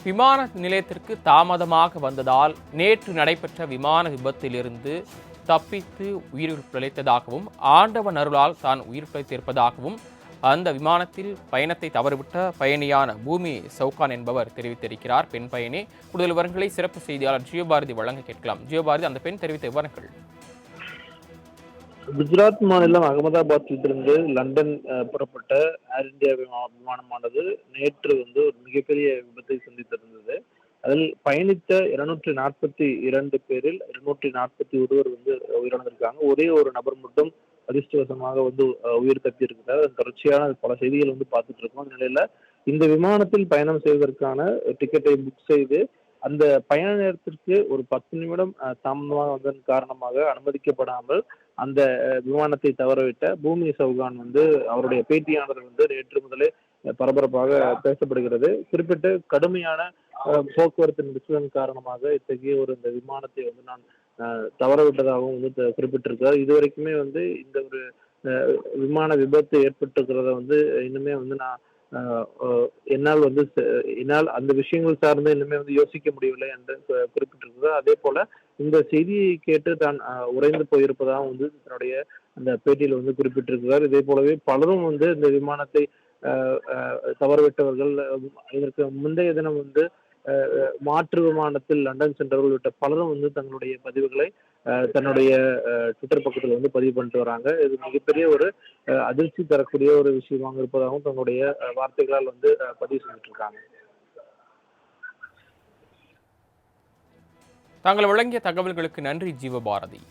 விமான நிலையத்திற்கு தாமதமாக வந்ததால் நேற்று நடைபெற்ற விமான விபத்திலிருந்து தப்பித்து உயிர் பிழைத்ததாகவும் ஆண்டவன் அருளால் தான் உயிர் பிழைத்திருப்பதாகவும் அந்த விமானத்தில் பயணத்தை தவறிவிட்ட பயணியான பூமி சவுகான் என்பவர் தெரிவித்திருக்கிறார். பெண் பயணி. கூடுதல் விவரங்களை சிறப்பு செய்தியாளர் ஜியோபாரதி வழங்க கேட்கலாம். ஜியோபாரதி, அந்த பெண் தெரிவித்த விவரங்கள். குஜராத் மாநிலம் அகமதாபாத்திலிருந்து லண்டன் புறப்பட்ட ஏர் இந்தியா விமானமானது நேற்று ஒரு மிகப்பெரிய விபத்தை சந்தித்திருந்தது. அதில் பயணித்த 242 பேரில் 241 உயிரிழந்திருக்காங்க. ஒரே ஒரு நபர் மட்டும் அதிர்ஷ்டவசமாக உயிர் தப்பி இருக்கிறார். தொடர்ச்சியான பல செய்திகள் பார்த்துட்டு இருக்கோம். அந்த நிலையில இந்த விமானத்தில் பயணம் செய்வதற்கான டிக்கெட்டை புக் செய்து அந்த பயண நேரத்திற்கு ஒரு 10 நிமிடம் தாமதமாக வந்ததன் காரணமாக அனுமதிக்கப்படாமல் அந்த விமானத்தை தவறவிட்ட பூமி சவுகான் அவருடைய பேட்டியாளர் நேற்று முதலே பரபரப்பாக பேசப்படுகிறது. குறிப்பிட்ட கடுமையான போக்குவரத்து நெரிசலின் காரணமாக இத்தகைய இந்த விமானத்தை நான் தவறவிட்டதாகவும் குறிப்பிட்டிருக்கார். இதுவரைக்குமே இந்த ஒரு விமான விபத்து ஏற்பட்டிருக்கிறத இன்னுமே நான் என்னால் அந்த விஷயங்கள் சார்ந்து இன்னுமே யோசிக்க முடியவில்லை என்று குறிப்பிட்டிருக்கிறார். அதே போல இந்த செய்தியை கேட்டு தான் உறைந்து போயிருப்பதாகவும் தன்னுடைய அந்த பேட்டியில் குறிப்பிட்டிருக்கிறார். இதே போலவே பலரும் இந்த விமானத்தை தவறவிட்டவர்கள், இதற்கு முந்தைய தினம் மாற்று விமானத்தில் லண்டன் சென்றவர்கள் உள்ளிட்ட பலரும் தங்களுடைய பதிவுகளை தன்னுடைய ட்விட்டர் பக்கத்தில் பதிவு பண்ணிட்டு வராங்க. இது மிகப்பெரிய ஒரு அதிர்ச்சி தரக்கூடிய ஒரு விஷயமாக இருப்பதாகவும் தங்களுடைய வார்த்தைகளால் பதிவு செஞ்சுட்டு இருக்காங்க. தாங்கள் வழங்கிய தகவல்களுக்கு நன்றி ஜீவபாரதி.